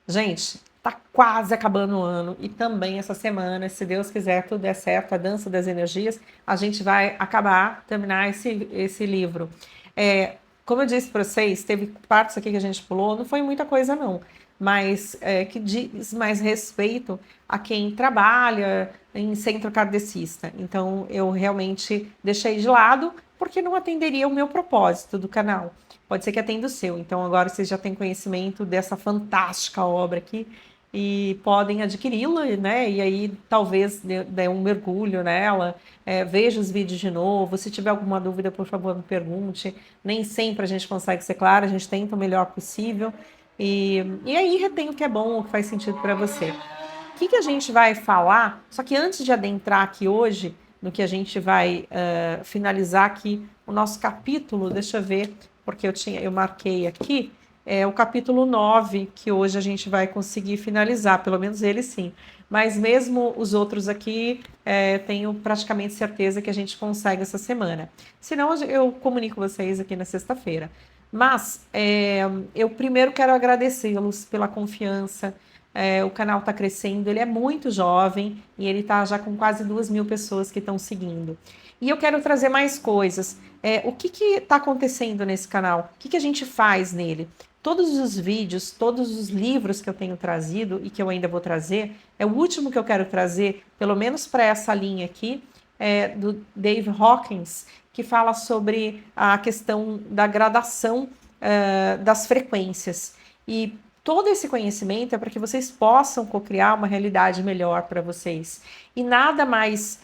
Gente, tá quase acabando o ano e também essa semana, se Deus quiser, tudo der certo, a Dança das Energias, a gente vai terminar esse livro. É, como eu disse para vocês, teve partes aqui que a gente pulou, não foi muita coisa não, mas que diz mais respeito a quem trabalha em centro kardecista. Então, eu realmente deixei de lado porque não atenderia o meu propósito do canal. Pode ser que atenda o seu. Então, agora vocês já têm conhecimento dessa fantástica obra aqui e podem adquiri-la, né? E aí talvez dê um mergulho nela, veja os vídeos de novo. Se tiver alguma dúvida, por favor, me pergunte. Nem sempre a gente consegue ser clara, a gente tenta o melhor possível. E aí retém o que é bom, o que faz sentido para você. O que a gente vai falar? Só que antes de adentrar aqui hoje, no que a gente vai finalizar aqui o nosso capítulo, deixa eu ver, porque eu marquei aqui, o capítulo 9 que hoje a gente vai conseguir finalizar, pelo menos ele sim. Mas mesmo os outros aqui, tenho praticamente certeza que a gente consegue essa semana. Se não, eu comunico vocês aqui na sexta-feira. Mas eu primeiro quero agradecê-los pela confiança. O canal está crescendo, ele é muito jovem e ele está já com quase 2.000 pessoas que estão seguindo. E eu quero trazer mais coisas. O que está acontecendo nesse canal? O que a gente faz nele? Todos os vídeos, todos os livros que eu tenho trazido e que eu ainda vou trazer, o último que eu quero trazer, pelo menos para essa linha aqui, do Dave Hawkins, que fala sobre a questão da gradação das frequências. E todo esse conhecimento é para que vocês possam co-criar uma realidade melhor para vocês. E nada mais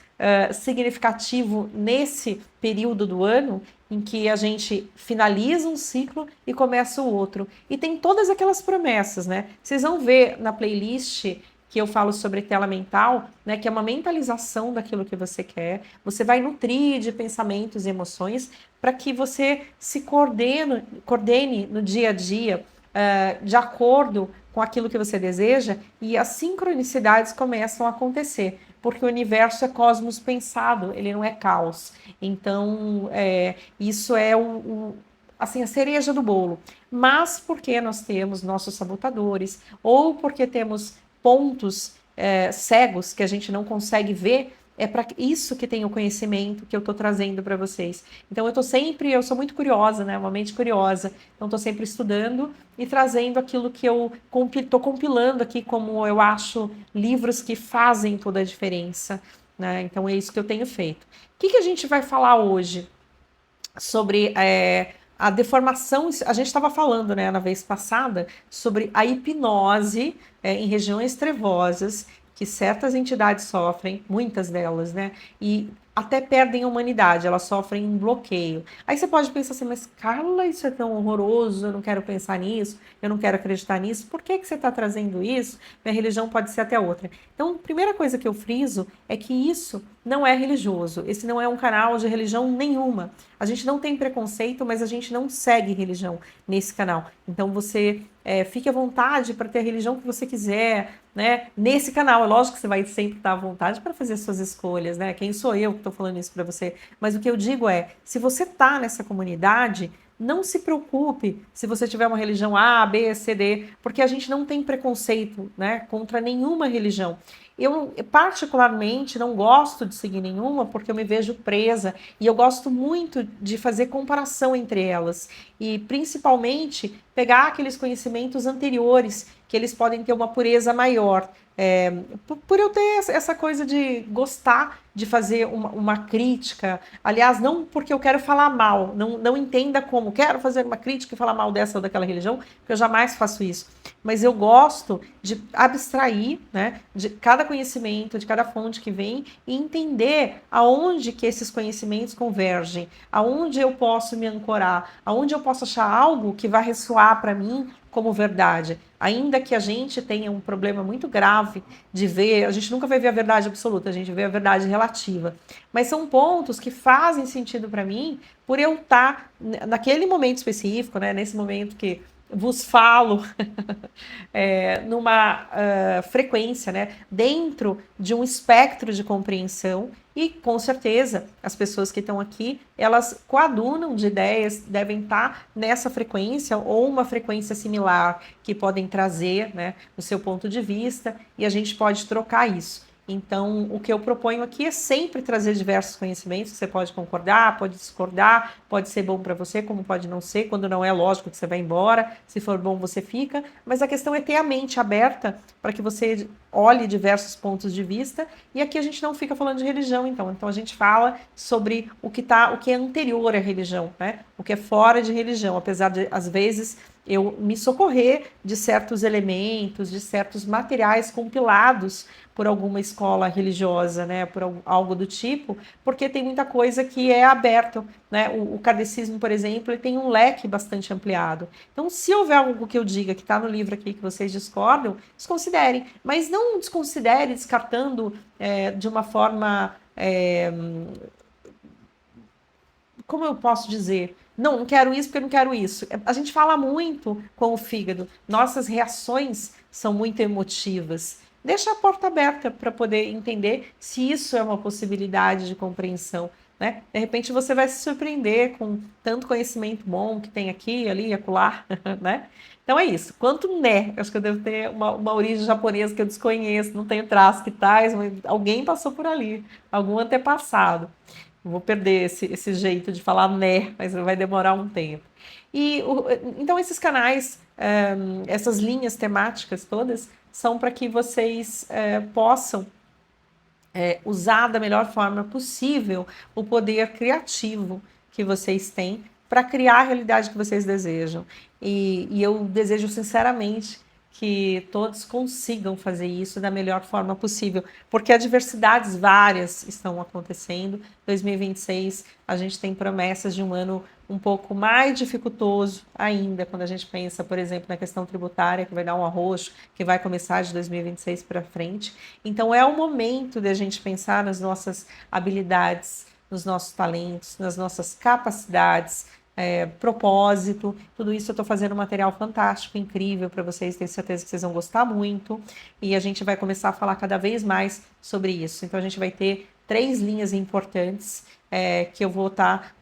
significativo nesse período do ano em que a gente finaliza um ciclo e começa o outro. E tem todas aquelas promessas, né? Vocês vão ver na playlist que eu falo sobre tela mental, né, que é uma mentalização daquilo que você quer. Você vai nutrir de pensamentos e emoções para que você se coordene no dia a dia de acordo com aquilo que você deseja e as sincronicidades começam a acontecer, porque o universo é cosmos pensado, ele não é caos. Então, isso é assim, a cereja do bolo. Mas porque nós temos nossos sabotadores, ou porque temos pontos cegos que a gente não consegue ver, é para isso que tem o conhecimento que eu estou trazendo para vocês. Então eu sou muito curiosa, né? Uma mente curiosa. Então estou sempre estudando e trazendo aquilo que eu estou compilando aqui, como eu acho livros que fazem toda a diferença, né? Então é isso que eu tenho feito. O que a gente vai falar hoje sobre a deformação? A gente estava falando, né, na vez passada, sobre a hipnose em regiões trevosas que certas entidades sofrem, muitas delas, né? E até perdem a humanidade, elas sofrem um bloqueio. Aí você pode pensar assim, mas Carla, isso é tão horroroso, eu não quero pensar nisso, eu não quero acreditar nisso, por que você está trazendo isso? Minha religião pode ser até outra. Então, a primeira coisa que eu friso é que isso não é religioso, esse não é um canal de religião nenhuma. A gente não tem preconceito, mas a gente não segue religião nesse canal. Então você fique à vontade para ter a religião que você quiser, né? Nesse canal, é lógico que você vai sempre estar à vontade para fazer suas escolhas, né? Quem sou eu que estou falando isso para você? Mas o que eu digo é, se você está nessa comunidade, não se preocupe se você tiver uma religião A, B, C, D, porque a gente não tem preconceito, né, contra nenhuma religião. Eu particularmente não gosto de seguir nenhuma porque eu me vejo presa e eu gosto muito de fazer comparação entre elas e principalmente pegar aqueles conhecimentos anteriores que eles podem ter uma pureza maior. Por eu ter essa coisa de gostar de fazer uma crítica, aliás, não porque eu quero falar mal, não entenda como quero fazer uma crítica e falar mal dessa ou daquela religião, porque eu jamais faço isso, mas eu gosto de abstrair, né, de cada conhecimento, de cada fonte que vem e entender aonde que esses conhecimentos convergem, aonde eu posso me ancorar, aonde eu posso achar algo que vai ressoar para mim como verdade. Ainda que a gente tenha um problema muito grave de ver, a gente nunca vai ver a verdade absoluta, a gente vê a verdade relativa. Mas são pontos que fazem sentido para mim por eu estar naquele momento específico, né, nesse momento que vos falo numa frequência, né, dentro de um espectro de compreensão, e com certeza as pessoas que estão aqui, elas coadunam de ideias, devem estar nessa frequência ou uma frequência similar, que podem trazer, né, o seu ponto de vista, e a gente pode trocar isso. Então, o que eu proponho aqui é sempre trazer diversos conhecimentos. Você pode concordar, pode discordar, pode ser bom para você, como pode não ser. Quando não é, lógico que você vai embora. Se for bom, você fica. Mas a questão é ter a mente aberta para que você olhe diversos pontos de vista. E aqui a gente não fica falando de religião, então. Então a gente fala sobre o que é anterior à religião, né? O que é fora de religião, apesar de, às vezes, eu me socorrer de certos elementos, de certos materiais compilados por alguma escola religiosa, né, por algo do tipo, porque tem muita coisa que é aberto, né? O kardecismo, por exemplo, ele tem um leque bastante ampliado. Então, se houver algo que eu diga que está no livro aqui que vocês discordam, desconsiderem, mas não desconsidere descartando de uma forma, como eu posso dizer? Não quero isso porque eu não quero isso. A gente fala muito com o fígado, nossas reações são muito emotivas. Deixa a porta aberta para poder entender se isso é uma possibilidade de compreensão, né? De repente você vai se surpreender com tanto conhecimento bom que tem aqui, ali, acolá, né? Então é isso. Quanto né? Acho que eu devo ter uma origem japonesa que eu desconheço, não tenho traço que tais, mas alguém passou por ali, algum antepassado. Vou perder esse jeito de falar né, mas vai demorar um tempo. Então, esses canais, essas linhas temáticas todas, são para que vocês possam usar da melhor forma possível o poder criativo que vocês têm para criar a realidade que vocês desejam. E eu desejo sinceramente que todos consigam fazer isso da melhor forma possível, porque adversidades várias estão acontecendo. 2026, a gente tem promessas de um ano um pouco mais dificultoso ainda, quando a gente pensa, por exemplo, na questão tributária, que vai dar um arroxo, que vai começar de 2026 para frente. Então, é o momento de a gente pensar nas nossas habilidades, nos nossos talentos, nas nossas capacidades, propósito, tudo isso eu estou fazendo um material fantástico, incrível para vocês, tenho certeza que vocês vão gostar muito, e a gente vai começar a falar cada vez mais sobre isso. Então a gente vai ter 3 linhas importantes que eu vou estar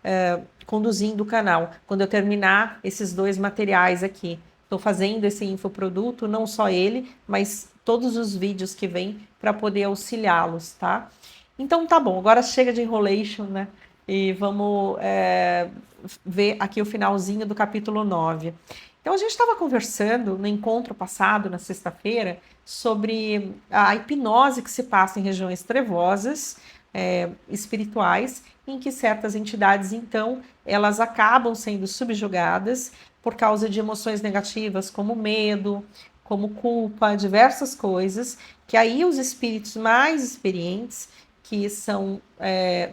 conduzindo o canal. Quando eu terminar esses 2 materiais aqui, estou fazendo esse infoproduto, não só ele, mas todos os vídeos que vêm para poder auxiliá-los, tá? Então tá bom, agora chega de enrolation, né? E vamos ver aqui o finalzinho do capítulo 9. Então, a gente estava conversando no encontro passado, na sexta-feira, sobre a hipnose que se passa em regiões trevosas, espirituais, em que certas entidades, então, elas acabam sendo subjugadas por causa de emoções negativas, como medo, como culpa, diversas coisas, que aí os espíritos mais experientes, que são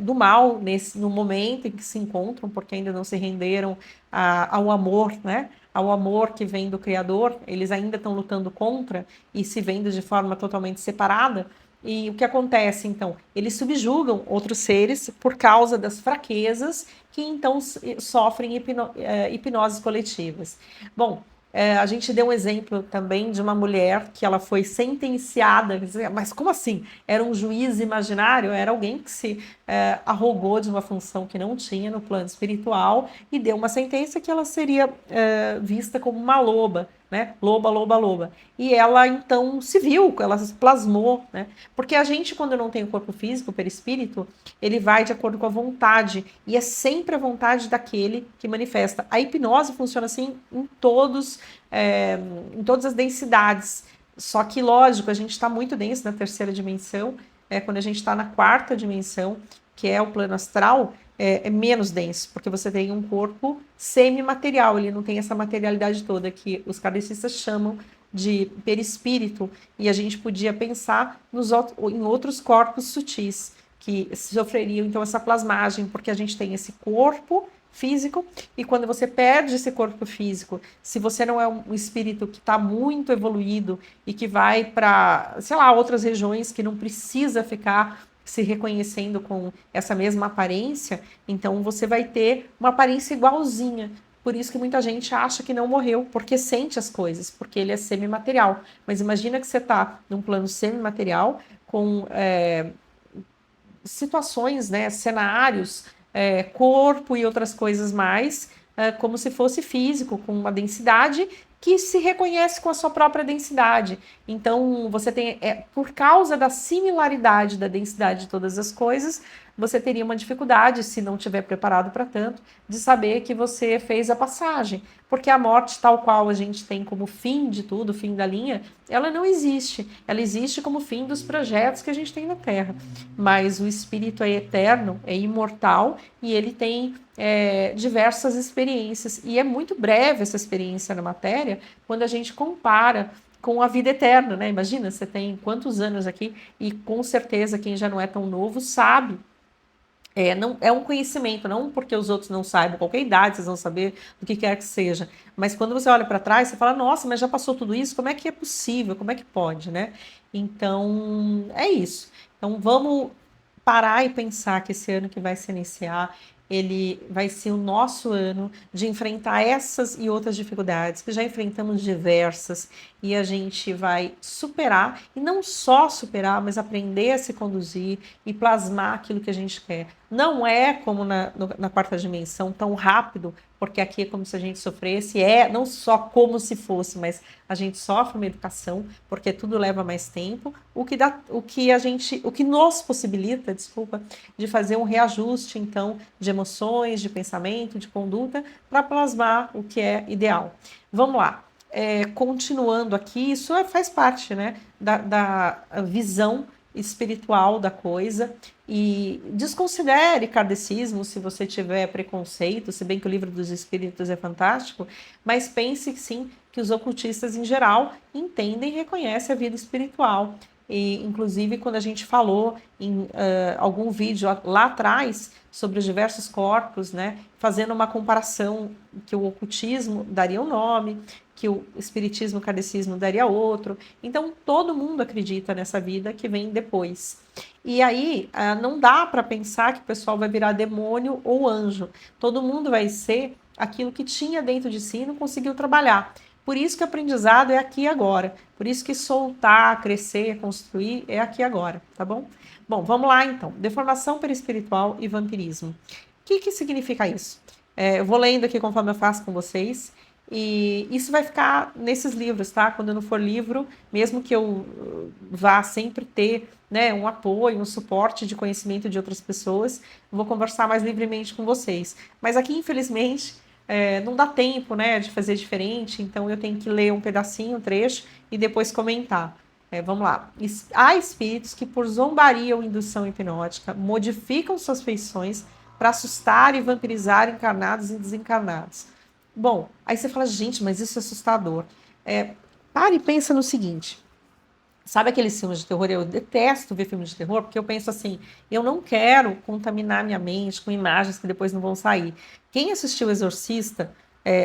do mal no momento em que se encontram, porque ainda não se renderam ao amor, né? Ao amor que vem do Criador, eles ainda estão lutando contra e se vendo de forma totalmente separada. E o que acontece, então? Eles subjugam outros seres por causa das fraquezas que, então, sofrem hipnoses coletivas. Bom, a gente deu um exemplo também de uma mulher que ela foi sentenciada, mas como assim? Era um juiz imaginário? Era alguém que se arrogou de uma função que não tinha no plano espiritual e deu uma sentença que ela seria vista como uma loba, né? Loba, loba, loba. E ela então se viu, ela se plasmou, né? Porque a gente, quando não tem o corpo físico, o perispírito, ele vai de acordo com a vontade, e é sempre a vontade daquele que manifesta. A hipnose funciona assim em todas as densidades. Só que, lógico, a gente está muito denso na terceira dimensão, quando a gente está na quarta dimensão, que é o plano astral, é menos denso, porque você tem um corpo semimaterial, ele não tem essa materialidade toda que os kardecistas chamam de perispírito, e a gente podia pensar em outros corpos sutis, que sofreriam então essa plasmagem, porque a gente tem esse corpo físico, e quando você perde esse corpo físico, se você não é um espírito que está muito evoluído e que vai para, sei lá, outras regiões que não precisa ficar se reconhecendo com essa mesma aparência, então você vai ter uma aparência igualzinha Por isso que muita gente acha que não morreu, porque sente as coisas, porque ele é semimaterial. Mas imagina que você está num plano semimaterial com situações, né, cenários, corpo e outras coisas mais, como se fosse físico, com uma densidade que se reconhece com a sua própria densidade. Então, você tem, por causa da similaridade da densidade de todas as coisas, você teria uma dificuldade, se não estiver preparado para tanto, de saber que você fez a passagem. Porque a morte, tal qual a gente tem como fim de tudo, fim da linha, ela não existe. Ela existe como fim dos projetos que a gente tem na Terra. Mas o espírito é eterno, é imortal e ele tem diversas experiências. E é muito breve essa experiência na matéria quando a gente compara com a vida eterna, né? Imagina, você tem quantos anos aqui e com certeza quem já não é tão novo sabe. Não, é um conhecimento, não porque os outros não saibam, qualquer idade vocês vão saber do que quer que seja. Mas quando você olha para trás, você fala, nossa, mas já passou tudo isso, como é que é possível? Como é que pode, né? Então, é isso. Então, vamos parar e pensar que esse ano que vai se iniciar, ele vai ser o nosso ano de enfrentar essas e outras dificuldades, que já enfrentamos diversas, e a gente vai superar, e não só superar, mas aprender a se conduzir e plasmar aquilo que a gente quer. Não é como na quarta dimensão, tão rápido, porque aqui é como se a gente sofresse, não só como se fosse, mas a gente sofre uma educação, porque tudo leva mais tempo, o que nos possibilita, desculpa, de fazer um reajuste, então, de emoções, de pensamento, de conduta, para plasmar o que é ideal. Vamos lá. Continuando aqui, isso faz parte, né, da visão espiritual da coisa, e desconsidere kardecismo se você tiver preconceito, se bem que o livro dos espíritos é fantástico, mas pense sim que os ocultistas em geral entendem e reconhecem a vida espiritual. E, inclusive, quando a gente falou em algum vídeo lá atrás sobre os diversos corpos, né, fazendo uma comparação que o ocultismo daria um nome, que o espiritismo, o kardecismo daria outro. Então, todo mundo acredita nessa vida que vem depois. E aí, não dá para pensar que o pessoal vai virar demônio ou anjo. Todo mundo vai ser aquilo que tinha dentro de si e não conseguiu trabalhar. Por isso que o aprendizado é aqui e agora. Por isso que soltar, crescer, construir é aqui e agora, tá bom? Bom, vamos lá então. Deformação perispiritual e vampirismo. O que significa isso? Eu vou lendo aqui conforme eu faço com vocês. E isso vai ficar nesses livros, tá? Quando não for livro, mesmo que eu vá sempre ter, né, um apoio, um suporte de conhecimento de outras pessoas, vou conversar mais livremente com vocês. Mas aqui, infelizmente, não dá tempo, né, de fazer diferente, então eu tenho que ler um pedacinho, um trecho, e depois comentar. Vamos lá. Há espíritos que, por zombaria ou indução hipnótica, modificam suas feições para assustar e vampirizar encarnados e desencarnados. Bom, aí você fala, gente, mas isso é assustador. Pare e pensa no seguinte. Sabe aqueles filmes de terror? Eu detesto ver filmes de terror, porque eu penso assim, eu não quero contaminar minha mente com imagens que depois não vão sair. Quem assistiu Exorcista,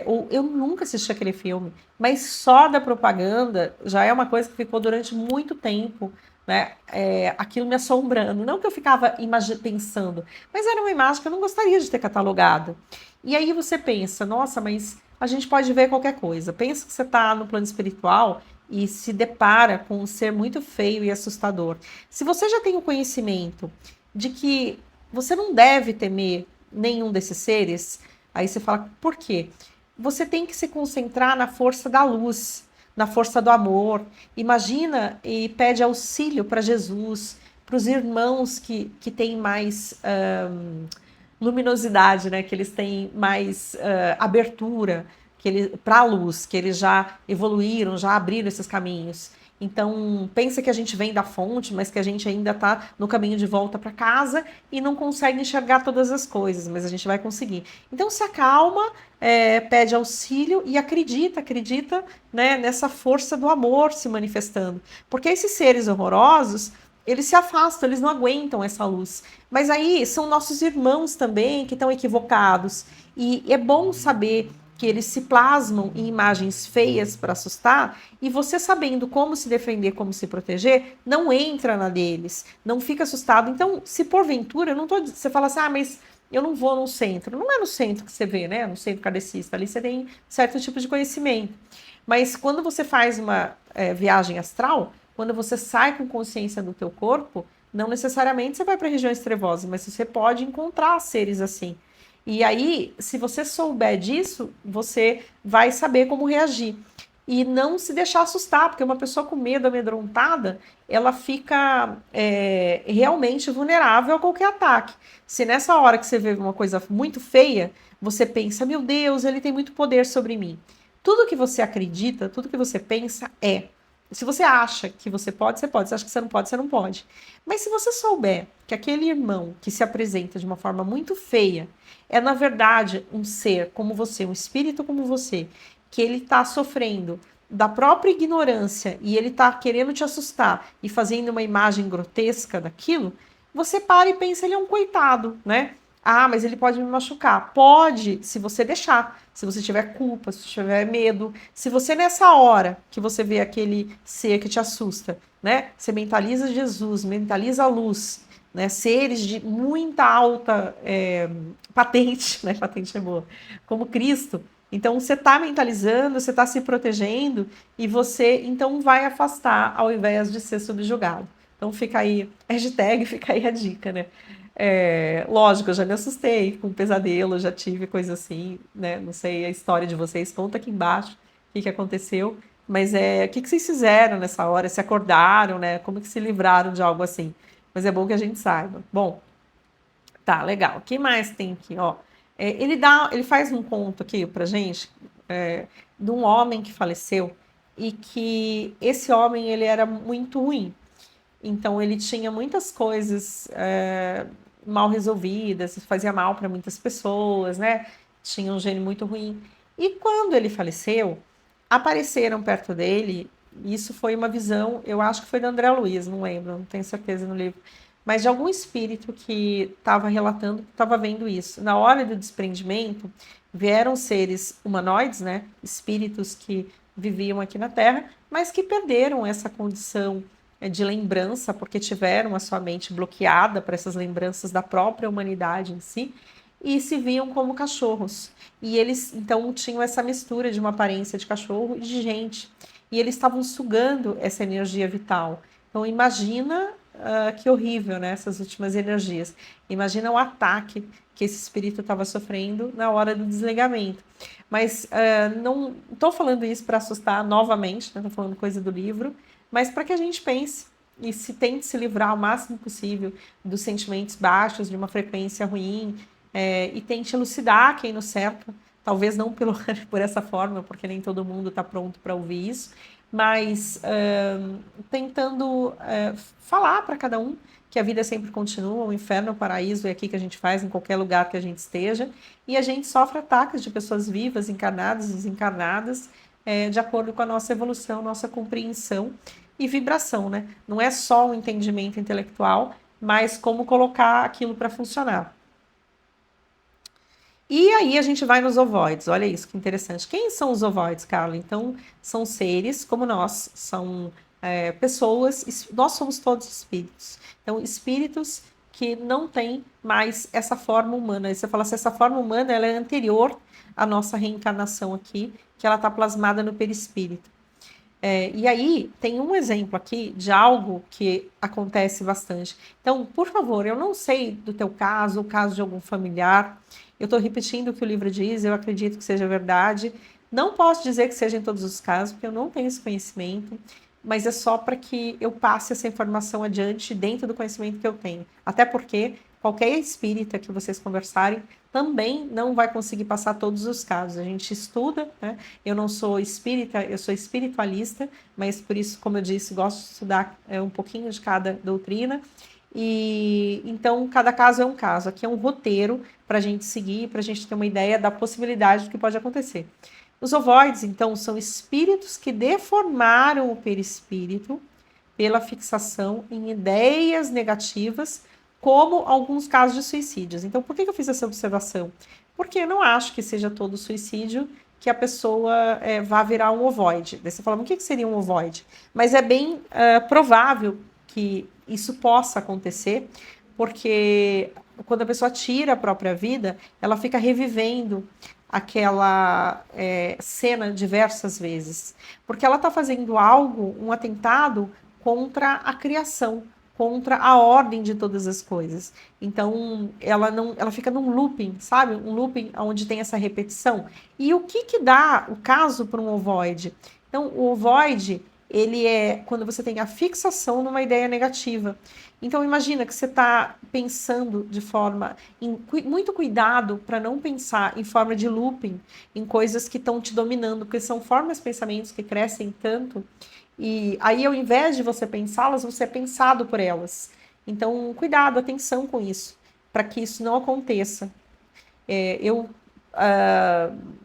ou eu nunca assisti aquele filme, mas só da propaganda já é uma coisa que ficou durante muito tempo, né? Aquilo me assombrando. Não que eu ficava pensando, mas era uma imagem que eu não gostaria de ter catalogado. E aí você pensa, nossa, mas a gente pode ver qualquer coisa. Pensa que você está no plano espiritual e se depara com um ser muito feio e assustador. Se você já tem o conhecimento de que você não deve temer nenhum desses seres, aí você fala, por quê? Você tem que se concentrar na força da luz, na força do amor. Imagina e pede auxílio para Jesus, para os irmãos que têm mais luminosidade, né? Que eles têm mais abertura para a luz, que eles já evoluíram, já abriram esses caminhos. Então, pensa que a gente vem da fonte, mas que a gente ainda está no caminho de volta para casa e não consegue enxergar todas as coisas, mas a gente vai conseguir. Então, se acalma, pede auxílio e acredita, né, nessa força do amor se manifestando. Porque esses seres horrorosos, eles se afastam, eles não aguentam essa luz. Mas aí são nossos irmãos também que estão equivocados. E é bom saber que eles se plasmam em imagens feias para assustar, e você sabendo como se defender, como se proteger, não entra na deles, não fica assustado. Então, se porventura, você fala assim, mas eu não vou no centro. Não é no centro que você vê, né? No centro kardecista. Ali você tem certo tipo de conhecimento. Mas quando você faz uma viagem astral, quando você sai com consciência do teu corpo, não necessariamente você vai para regiões trevosas, mas você pode encontrar seres assim. E aí, se você souber disso, você vai saber como reagir. E não se deixar assustar, porque uma pessoa com medo, amedrontada, ela fica realmente vulnerável a qualquer ataque. Se nessa hora que você vê uma coisa muito feia, você pensa, meu Deus, ele tem muito poder sobre mim. Tudo que você acredita, tudo que você pensa é. Se você acha que você pode, você pode. Se acha que você não pode, você não pode. Mas se você souber que aquele irmão que se apresenta de uma forma muito feia é, na verdade, um ser como você, um espírito como você, que ele está sofrendo da própria ignorância e ele está querendo te assustar e fazendo uma imagem grotesca daquilo, você para e pensa, ele é um coitado, né? Ah, mas ele pode me machucar. Pode, se você deixar. Se você tiver culpa, se tiver medo. Se você, nessa hora que você vê aquele ser que te assusta, né? Você mentaliza Jesus, mentaliza a luz, né? Seres de muita alta patente, né? Patente é boa. Como Cristo. Então, você está mentalizando, você está se protegendo e você, então, vai afastar ao invés de ser subjugado. Então, fica aí, hashtag, fica aí a dica, né? Lógico, eu já me assustei com pesadelo, já tive coisa assim, né? Não sei a história de vocês, conta aqui embaixo o que aconteceu, mas o que vocês fizeram nessa hora? Se acordaram, né? Como que se livraram de algo assim? Mas é bom que a gente saiba. Bom, tá, legal. O que mais tem aqui, ó? Ele faz um conto aqui pra gente de um homem que faleceu e que esse homem ele era muito ruim. Então ele tinha muitas coisas mal resolvidas, fazia mal para muitas pessoas, né? Tinha um gênio muito ruim. E quando ele faleceu, apareceram perto dele, isso foi uma visão, eu acho que foi da André Luiz, não lembro, não tenho certeza no livro, mas de algum espírito que estava relatando, que estava vendo isso. Na hora do desprendimento, vieram seres humanoides, né? Espíritos que viviam aqui na Terra, mas que perderam essa condição de lembrança, porque tiveram a sua mente bloqueada para essas lembranças da própria humanidade em si, e se viam como cachorros. E eles, então, tinham essa mistura de uma aparência de cachorro e de gente. E eles estavam sugando essa energia vital. Então, imagina que horrível, né? Essas últimas energias. Imagina o ataque que esse espírito estava sofrendo na hora do desligamento. Mas não estou falando isso para assustar novamente, estou falando coisa do livro, mas para que a gente pense e se tente se livrar o máximo possível dos sentimentos baixos, de uma frequência ruim, e tente elucidar quem nos cerca, talvez não por essa forma, porque nem todo mundo está pronto para ouvir isso, mas tentando falar para cada um que a vida sempre continua, o inferno, o paraíso é aqui que a gente faz, em qualquer lugar que a gente esteja, e a gente sofre ataques de pessoas vivas, encarnadas, desencarnadas, de acordo com a nossa evolução, nossa compreensão e vibração, né? Não é só o entendimento intelectual, mas como colocar aquilo para funcionar. E aí a gente vai nos ovoides, olha isso que interessante. Quem são os ovoides, Carla? Então, são seres como nós, são pessoas, nós somos todos espíritos. Então, espíritos que não têm mais essa forma humana. Aí você fala assim, essa forma humana ela é anterior à nossa reencarnação aqui, que ela está plasmada no perispírito. E aí, tem um exemplo aqui de algo que acontece bastante. Então, por favor, eu não sei do teu caso, o caso de algum familiar, eu estou repetindo o que o livro diz, eu acredito que seja verdade. Não posso dizer que seja em todos os casos, porque eu não tenho esse conhecimento, mas é só para que eu passe essa informação adiante dentro do conhecimento que eu tenho. Até porque qualquer espírita que vocês conversarem também não vai conseguir passar todos os casos. A gente estuda, né? Eu não sou espírita, eu sou espiritualista, mas por isso, como eu disse, gosto de estudar um pouquinho de cada doutrina. E então cada caso é um caso. Aqui é um roteiro para a gente seguir, para a gente ter uma ideia da possibilidade do que pode acontecer. Os ovoides, então, são espíritos que deformaram o perispírito pela fixação em ideias negativas, como alguns casos de suicídios. Então, por que eu fiz essa observação? Porque eu não acho que seja todo suicídio que a pessoa vá virar um ovoide. Daí você fala, mas o que seria um ovoide? Mas é bem provável que isso possa acontecer, porque quando a pessoa tira a própria vida, ela fica revivendo aquela cena diversas vezes, porque ela está fazendo algo, um atentado contra a criação, contra a ordem de todas as coisas. Então, ela fica num looping, sabe? Um looping onde tem essa repetição. E o que dá o caso para um ovoide? Então, o ovoide, ele é quando você tem a fixação numa ideia negativa. Então, imagina que você está pensando de forma muito cuidado para não pensar em forma de looping, em coisas que estão te dominando, porque são formas de pensamentos que crescem tanto. E aí, ao invés de você pensá-las, você é pensado por elas. Então, cuidado, atenção com isso, para que isso não aconteça. É, eu,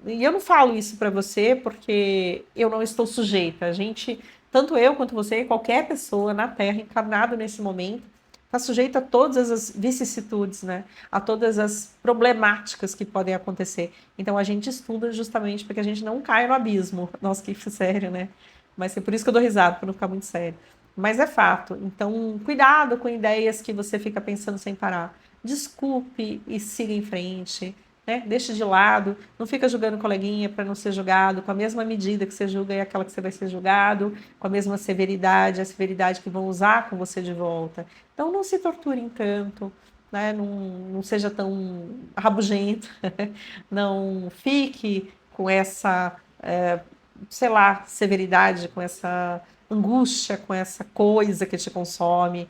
e eu não falo isso para você porque eu não estou sujeita. A gente, tanto eu quanto você, qualquer pessoa na Terra encarnado nesse momento, está sujeita a todas as vicissitudes, né? A todas as problemáticas que podem acontecer. Então a gente estuda justamente para que a gente não caia no abismo. Nossa, que sério, né? Mas é por isso que eu dou risada, para não ficar muito sério. Mas é fato. Então, cuidado com ideias que você fica pensando sem parar. Desculpe e siga em frente, né? Deixa de lado, não fica julgando coleguinha para não ser julgado, com a mesma medida que você julga é aquela que você vai ser julgado, com a mesma severidade, a severidade que vão usar com você de volta. Então não se torturem tanto, né? Não seja tão rabugento, não fique com essa, sei lá, severidade, com essa angústia, com essa coisa que te consome.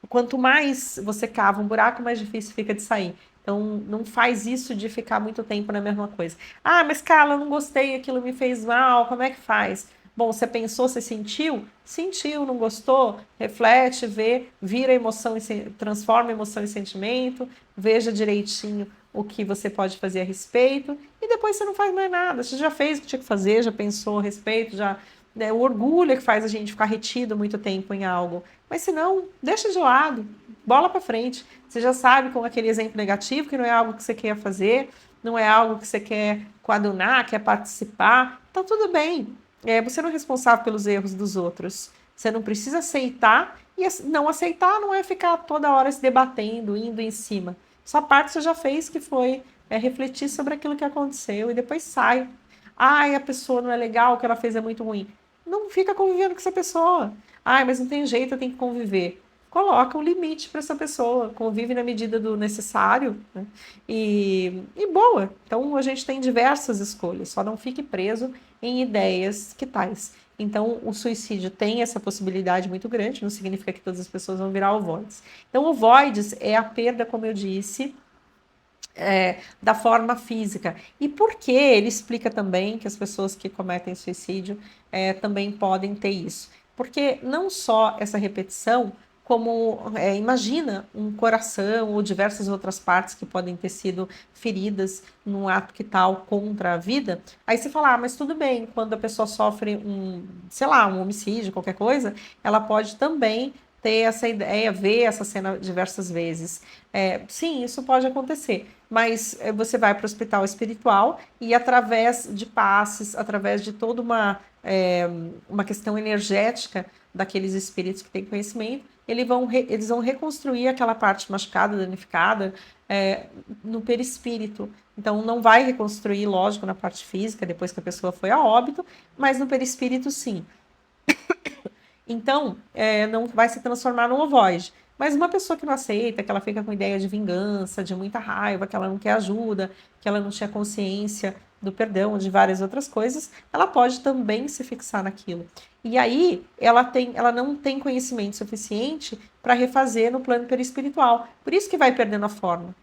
Quanto mais você cava um buraco, mais difícil fica de sair. Então, não faz isso de ficar muito tempo na mesma coisa. Ah, mas Carla, eu não gostei, aquilo me fez mal, como é que faz? Bom, você pensou, você sentiu? Sentiu, não gostou? Reflete, vê, vira emoção, transforma emoção em sentimento, veja direitinho o que você pode fazer a respeito e depois você não faz mais nada. Você já fez o que tinha que fazer, já pensou a respeito, já, né, o orgulho é que faz a gente ficar retido muito tempo em algo. Mas se não, deixa de lado, bola para frente. Você já sabe com aquele exemplo negativo que não é algo que você quer fazer, não é algo que você quer coadunar, quer participar. Então tudo bem. Você não é responsável pelos erros dos outros. Você não precisa aceitar, e não aceitar não é ficar toda hora se debatendo, indo em cima. Só parte você já fez, que foi refletir sobre aquilo que aconteceu e depois sai. Ai, a pessoa não é legal, o que ela fez é muito ruim. Não fica convivendo com essa pessoa. Ai, mas não tem jeito, eu tenho que conviver. Coloca um limite para essa pessoa, convive na medida do necessário, né? E boa. Então a gente tem diversas escolhas, só não fique preso em ideias que tais. Então o suicídio tem essa possibilidade muito grande, não significa que todas as pessoas vão virar ovoides. Então ovoides é a perda, como eu disse, da forma física. E por que ele explica também que as pessoas que cometem suicídio também podem ter isso? Porque não só essa repetição, como imagina um coração ou diversas outras partes que podem ter sido feridas num ato que tal contra a vida. Aí você fala, mas tudo bem, quando a pessoa sofre sei lá, um homicídio, qualquer coisa, ela pode também ter essa ideia, ver essa cena diversas vezes. Sim, isso pode acontecer, mas você vai para o hospital espiritual e através de passes, através de toda uma questão energética daqueles espíritos que têm conhecimento, eles vão reconstruir aquela parte machucada, danificada, no perispírito. Então, não vai reconstruir, lógico, na parte física, depois que a pessoa foi a óbito, mas no perispírito, sim. Então, não vai se transformar num ovoide. Mas uma pessoa que não aceita, que ela fica com ideia de vingança, de muita raiva, que ela não quer ajuda, que ela não tinha consciência do perdão, de várias outras coisas, ela pode também se fixar naquilo. E aí, ela não tem conhecimento suficiente para refazer no plano perispiritual. Por isso que vai perdendo a forma.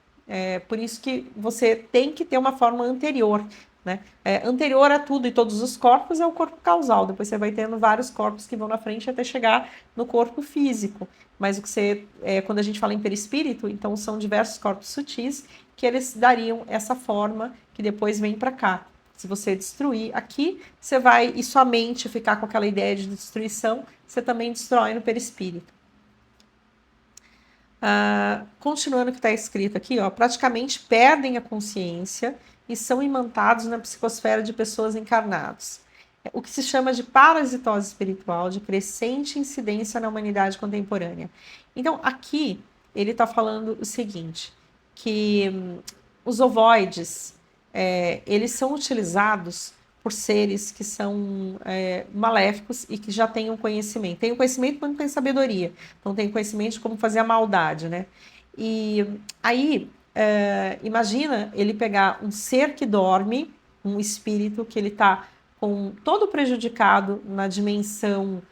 Por isso que você tem que ter uma forma anterior. Né? Anterior a tudo e todos os corpos é o corpo causal. Depois você vai tendo vários corpos que vão na frente até chegar no corpo físico. Mas o que quando a gente fala em perispírito, então são diversos corpos sutis que eles dariam essa forma que depois vem para cá. Se você destruir aqui, você vai, e sua mente ficar com aquela ideia de destruição, você também destrói no perispírito. Continuando o que está escrito aqui, ó, praticamente perdem a consciência e são imantados na psicosfera de pessoas encarnadas. O que se chama de parasitose espiritual de crescente incidência na humanidade contemporânea. Então, aqui ele está falando o seguinte, que os ovoides, eles são utilizados por seres que são maléficos e que já têm um conhecimento. Tem o conhecimento, mas não tem sabedoria. Então tem conhecimento de como fazer a maldade, né? E aí, imagina ele pegar um ser que dorme, um espírito que ele está com todo prejudicado na dimensão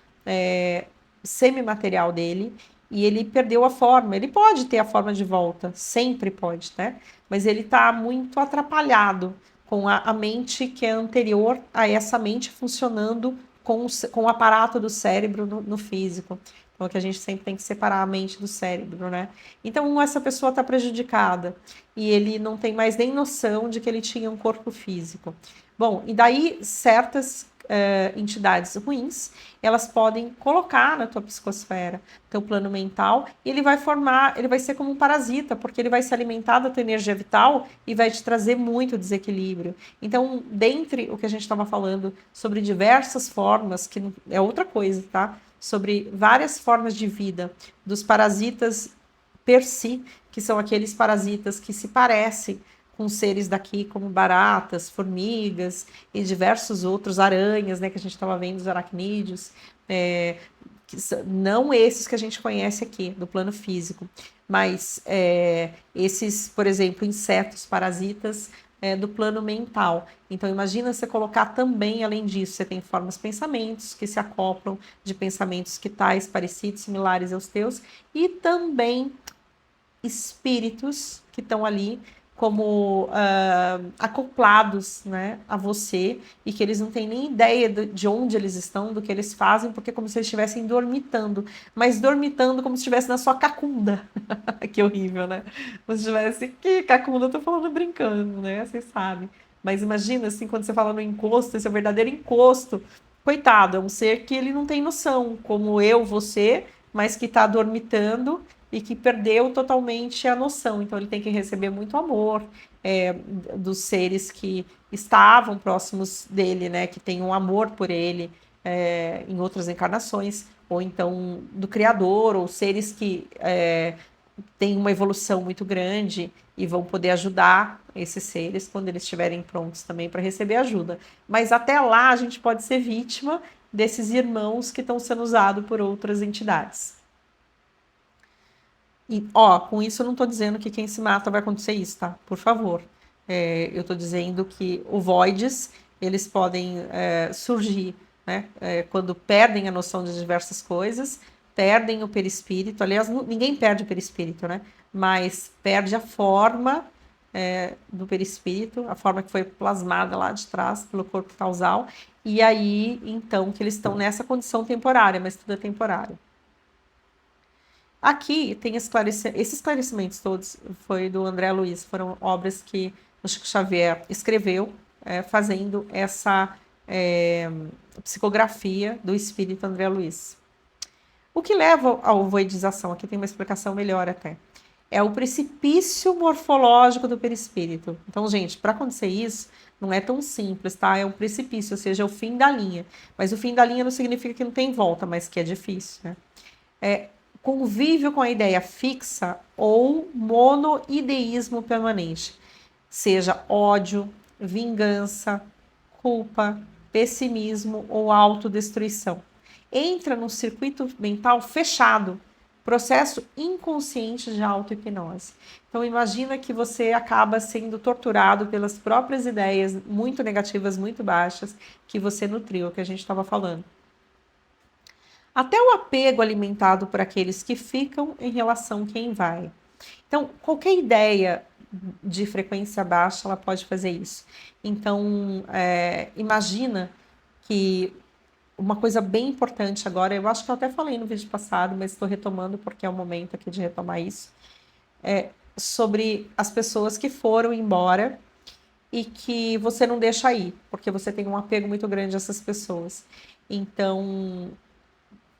semimaterial dele, e ele perdeu a forma. Ele pode ter a forma de volta, sempre pode, né? Mas ele está muito atrapalhado com a mente que é anterior a essa mente funcionando com o aparato do cérebro no físico. Então, que a gente sempre tem que separar a mente do cérebro, né? Então, essa pessoa está prejudicada e ele não tem mais nem noção de que ele tinha um corpo físico. Bom, e daí certas entidades ruins, elas podem colocar na tua psicosfera, teu plano mental, e ele vai formar, ele vai ser como um parasita, porque ele vai se alimentar da tua energia vital e vai te trazer muito desequilíbrio. Então, dentre o que a gente estava falando sobre diversas formas, que é outra coisa, tá? Sobre várias formas de vida dos parasitas per si, que são aqueles parasitas que se parecem com seres daqui, como baratas, formigas e diversos outros, aranhas, né, que a gente estava vendo, os aracnídeos, não esses que a gente conhece aqui, do plano físico, mas esses, por exemplo, insetos parasitas do plano mental. Então, imagina você colocar também, além disso, você tem formas pensamentos que se acoplam de pensamentos que tais, parecidos, similares aos teus, e também espíritos que estão ali como acoplados, né, a você, e que eles não têm nem ideia de onde eles estão, do que eles fazem, porque é como se eles estivessem dormitando, mas dormitando como se estivesse na sua cacunda. Que horrível, né? Como se estivesse, que cacunda, eu tô falando brincando, né? Vocês sabem. Mas imagina, assim, quando você fala no encosto, esse é o verdadeiro encosto. Coitado, é um ser que ele não tem noção, como eu, você, mas que está dormitando e que perdeu totalmente a noção. Então, ele tem que receber muito amor dos seres que estavam próximos dele, né? Que tem um amor por ele em outras encarnações, ou então do Criador, ou seres que têm uma evolução muito grande e vão poder ajudar esses seres quando eles estiverem prontos também para receber ajuda. Mas até lá a gente pode ser vítima desses irmãos que estão sendo usados por outras entidades. E, ó, com isso eu não estou dizendo que quem se mata vai acontecer isso, tá? Por favor. Eu estou dizendo que ovoides, eles podem surgir, né? Quando perdem a noção de diversas coisas, perdem o perispírito. Aliás, ninguém perde o perispírito, né? Mas perde a forma do perispírito, a forma que foi plasmada lá de trás pelo corpo causal. E aí, então, que eles estão nessa condição temporária, mas tudo é temporário. Aqui tem esses esclarecimentos todos foi do André Luiz, foram obras que o Chico Xavier escreveu, fazendo essa psicografia do espírito André Luiz. O que leva à ovoidização, aqui tem uma explicação melhor até, é o precipício morfológico do perispírito. Então, gente, para acontecer isso, não é tão simples, tá? É um precipício, ou seja, é o fim da linha. Mas o fim da linha não significa que não tem volta, mas que é difícil, né? Convívio com a ideia fixa ou monoideísmo permanente, seja ódio, vingança, culpa, pessimismo ou autodestruição. Entra num circuito mental fechado, processo inconsciente de auto-hipnose. Então imagina que você acaba sendo torturado pelas próprias ideias muito negativas, muito baixas, que você nutriu, que a gente estava falando. Até o apego alimentado por aqueles que ficam em relação a quem vai. Então, qualquer ideia de frequência baixa, ela pode fazer isso. Então, imagina que uma coisa bem importante agora, eu acho que eu até falei no vídeo passado, mas estou retomando porque é o momento aqui de retomar isso, sobre as pessoas que foram embora e que você não deixa ir, porque você tem um apego muito grande a essas pessoas. Então,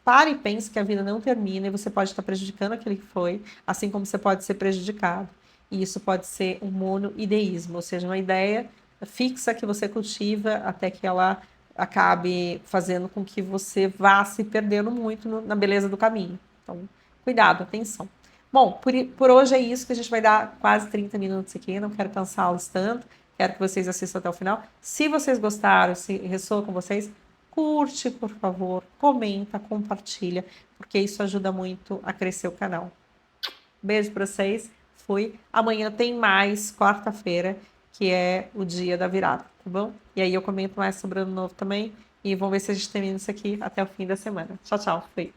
pare e pense que a vida não termina e você pode estar prejudicando aquele que foi, assim como você pode ser prejudicado. E isso pode ser um monoideísmo, ou seja, uma ideia fixa que você cultiva até que ela acabe fazendo com que você vá se perdendo muito na beleza do caminho. Então, cuidado, atenção. Bom, por hoje é isso, que a gente vai dar quase 30 minutos aqui, não quero cansá-los tanto, quero que vocês assistam até o final. Se vocês gostaram, se ressoa com vocês, curte, por favor, comenta, compartilha, porque isso ajuda muito a crescer o canal. Beijo para vocês, fui. Amanhã tem mais, quarta-feira, que é o dia da virada, tá bom? E aí eu comento mais sobre o ano novo também, e vamos ver se a gente termina isso aqui até o fim da semana. Tchau, tchau, fui.